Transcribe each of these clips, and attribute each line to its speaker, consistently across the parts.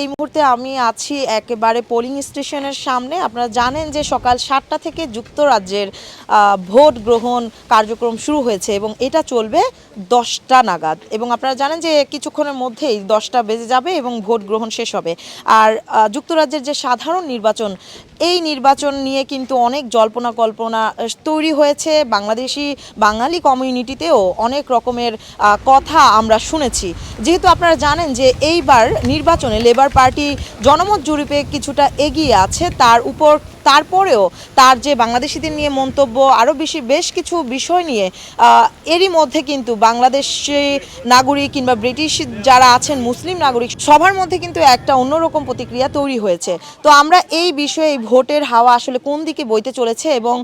Speaker 1: এই মুহূর্তে আমি আছি একেবারে পোলিং স্টেশনের সামনে। আপনারা জানেন যে সকাল 7টা থেকে যুক্তরাজ্যের ভোট গ্রহণ কার্যক্রম শুরু হয়েছে এবং এটা চলবে 10টা নাগাদ, এবং আপনারা জানেন যে কিছুক্ষণের মধ্যেই 10টা বেজে যাবে এবং ভোট গ্রহণ শেষ হবে। আর যুক্তরাজ্যের যে সাধারণ নির্বাচন, এই নির্বাচন নিয়ে কিন্তু অনেক জল্পনা কল্পনা তৈরি হয়েছে। বাঙালি কমিউনিটিতেও অনেক রকমের কথা আমরা শুনেছি। যেহেতু আপনারা জানেন যে এইবার নির্বাচনে লেবার পার্টি জনমত জরিপে কিছুটা এগিয়ে আছে, তারপরেও তার যে বাংলাদেশিদের নিয়ে মন্তব্য, আরও বেশ কিছু বিষয় নিয়ে এরই মধ্যে কিন্তু বাংলাদেশি নাগরিক কিংবা ব্রিটিশ যারা আছেন মুসলিম নাগরিক সবার মধ্যে কিন্তু একটা অন্যরকম প্রতিক্রিয়া তৈরি হয়েছে। তো আমরা এই বিষয়ে এই ভোটের হাওয়া আসলে কোন দিকে বইতে চলেছে এবং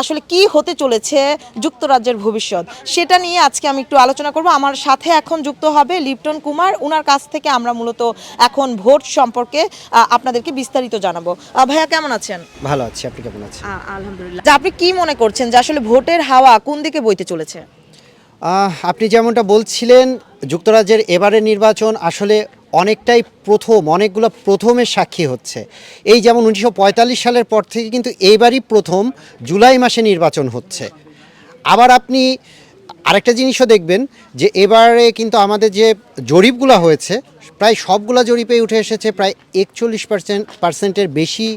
Speaker 1: আসলে কি হতে চলেছে যুক্তরাজ্যের ভবিষ্যৎ, সেটা নিয়ে আজকে আমি একটু আলোচনা করব। আমার সাথে এখন যুক্ত হবে লিপটন কুমার। ওনার কাছ থেকে আমরা মূলত এখন ভোট সম্পর্কে আপনাদেরকে বিস্তারিত জানাবো। ভাইয়া কেমন আছেন?
Speaker 2: ভালো আছি, আপনি কেমন আছেন?
Speaker 1: আলহামদুলিল্লাহ। আপনি কি মনে করছেন যে আসলে ভোটের হাওয়া কোন দিকে বইতে চলেছে?
Speaker 2: আপনি যেমনটা বলছিলেন, যুক্তরাজ্যের এবারের নির্বাচন আসলে অনেকটাই অনেকগুলো প্রথমের সাক্ষী হচ্ছে। এই যেমন 1945 সালের পর থেকে কিন্তু এইবারই প্রথম জুলাই মাসে নির্বাচন হচ্ছে। আবার আপনি আরেকটা জিনিসও দেখবেন যে এবারে কিন্তু আমাদের যে জরিপগুলো হয়েছে, প্রায় সবগুলা জরিপেই উঠে এসেছে প্রায় 41% বেশি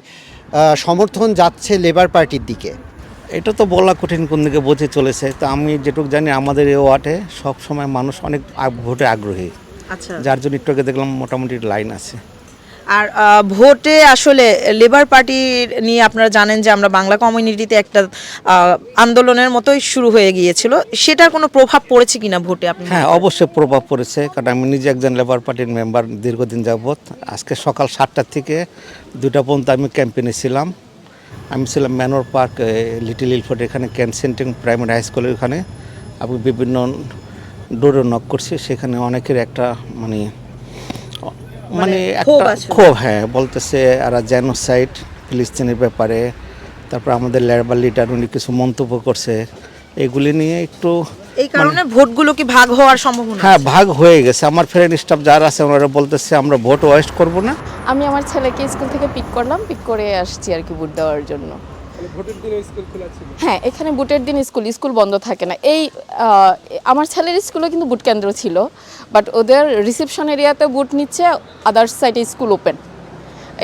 Speaker 2: সমর্থন যাচ্ছে লেবার পার্টির দিকে।
Speaker 3: এটা তো বলা কঠিন কোন দিকে বসে চলেছে। তো আমি যেটুকু জানি আমাদের এই ওয়ার্ডে সবসময় মানুষ অনেক ভোটে আগ্রহী।
Speaker 1: আচ্ছা,
Speaker 3: যার জন্য একটু আগে দেখলাম মোটামুটি লাইন আছে।
Speaker 1: আর ভোটে আসলে লেবার পার্টি নিয়ে আপনারা জানেন যে আমরা বাংলা কমিউনিটিতে একটা আন্দোলনের মতোই শুরু হয়ে গিয়েছিল, সেটার কোনো প্রভাব পড়েছে কিনা ভোটে আপনি?
Speaker 3: হ্যাঁ, অবশ্যই প্রভাব পড়েছে, কারণ আমি নিজে একজন লেবার পার্টির মেম্বার দীর্ঘদিন যাবৎ। আজকে সকাল 7টা থেকে 2টা পর্যন্ত আমি ক্যাম্পেইনে ছিলাম। আমি ছিলাম ম্যানর পার্ক, লিটল ইলফোর্ড, এখানে ক্যানসেন্টিং প্রাইমারি হাই স্কুলের ওখানে। আমি বিভিন্ন ডোরে নক করছি, সেখানে অনেকের একটা মানে একটা ক্ষোভ, হ্যাঁ, বলতেছে এরা জেনোসাইড ফিলিস্তিনের ব্যাপারে। তারপর আমাদের লেবার লিডার উনি কিছু মন্তব্য করছে, এগুলি নিয়ে একটু
Speaker 1: এই কারণে ভোটগুলো কি ভাগ হওয়ার সম্ভাবনা?
Speaker 3: হ্যাঁ, ভাগ হয়ে গেছে। আমার ফ্রেন্ড স্টাফ যারা আছে ওনারা বলতেছে আমরা ভোট ওয়েস্ট করব না।
Speaker 4: আমি আমার ছেলেকে স্কুল থেকে পিক করে আসছি আর কি ভোট দেওয়ার জন্য।
Speaker 5: ভোটের দিনে স্কুল খোলা ছিল?
Speaker 4: হ্যাঁ, এখানে ভোটের দিন স্কুল বন্ধ থাকে না। এই আমার ছেলের স্কুলে কিন্তু ভোট কেন্দ্র ছিল, বাট ওদের রিসেপশন এরিয়াতে ভোট নিচ্ছে, আদার্স সাইডে স্কুল ওপেন।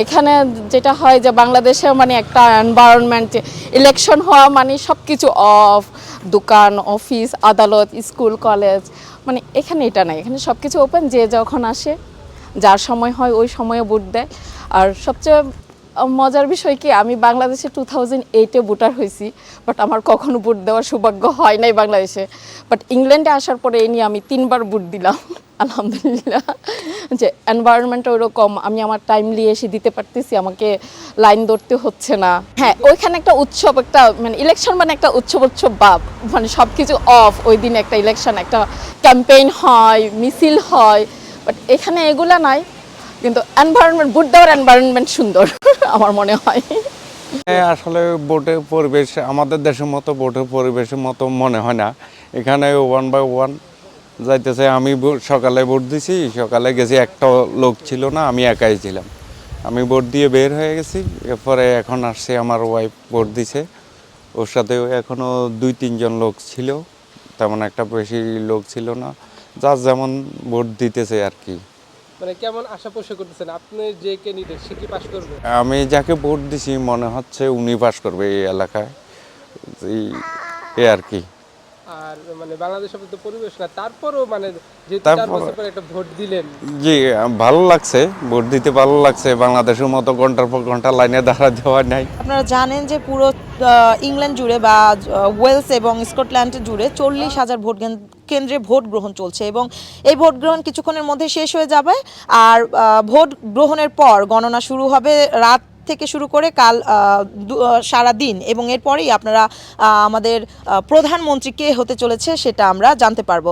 Speaker 4: এখানে যেটা হয় যে বাংলাদেশে মানে একটা এনভায়রনমেন্ট, ইলেকশন হওয়া মানে সব কিছু অফ, দোকান, অফিস, আদালত, স্কুল, কলেজ, মানে এখানে এটা নাই। এখানে সব কিছু ওপেন, যে যখন আসে যার সময় হয় ওই সময়ে ভোট দেয়। আর সবচেয়ে মজার বিষয় কি, আমি বাংলাদেশে 2008-এ ভোটার হয়েছি, বাট আমার কখনো ভোট দেওয়ার সৌভাগ্য হয় নাই বাংলাদেশে। বাট ইংল্যান্ডে আসার পরে এই নিয়ে আমি 3বার ভোট দিলাম আলহামদুলিল্লাহ। যে এনভায়রনমেন্ট ওইরকম, আমি আমার টাইমলি এসে দিতে পারতেছি, আমাকে লাইন ধরতে হচ্ছে না। হ্যাঁ, ওইখানে একটা উৎসব, একটা মানে ইলেকশন মানে একটা উৎসব ভাব, মানে সব কিছু অফ। ওই দিন একটা ইলেকশন, একটা ক্যাম্পেইন হয়, মিছিল হয়, বাট এখানে এগুলা নাই। কিন্তু এনভায়রনমেন্ট, ভোট দেওয়ার এনভায়রনমেন্ট সুন্দর আমার মনে হয়।
Speaker 6: আসলে ভোটের পরিবেশ আমাদের দেশের মতো ভোটের পরিবেশের মতো মনে হয় না। এখানে 1 বাই 1 যাইতেছে। আমি সকালে ভোট দিছি, সকালে গেছি, একটা লোক ছিল না, আমি একাই ছিলাম। আমি ভোট দিয়ে বের হয়ে গেছি। এরপরে এখন আসছে আমার ওয়াইফ ভোট দিছে, ওর সাথেও এখনও 2-3 জন লোক ছিল, তেমন একটা বেশি লোক ছিল না, যার যেমন ভোট দিতেছে আর কি।
Speaker 5: মানে কেমন আশা পোষণ করতেছেন আপনি, যে ক্যান্ডিডেট সে কি পাস করবে?
Speaker 6: আমি যাকে ভোট দিছি মনে হচ্ছে উনি পাস করবে এই এলাকায়, এই আর কি।
Speaker 5: আর মানে বাংলাদেশের তো পরিবেশ না, তারপরও মানে যে 4 বছর পরে একটা ভোট দিলেন।
Speaker 6: জি, ভালো লাগছে, ভোট দিতে ভালো লাগছে। বাংলাদেশের মতো ঘন্টার পর ঘন্টা লাইনে দাঁড়া দেওয়া নাই।
Speaker 1: আপনারা জানেন যে পুরো ইংল্যান্ড জুড়ে বা ওয়েলস এবং স্কটল্যান্ড জুড়ে 40,000 ভোট কেন্দ্রে ভোট গ্রহণ চলছে এবং এই ভোট গ্রহণ কিছুক্ষণের মধ্যে শেষ হয়ে যাবে। আর ভোট গ্রহণের পর গণনা শুরু হবে রাত থেকে শুরু করে কাল সারা দিন, এবং এরপরেই আপনারা আমাদের প্রধানমন্ত্রী কে হতে চলেছে সেটা আমরা জানতে পারবো।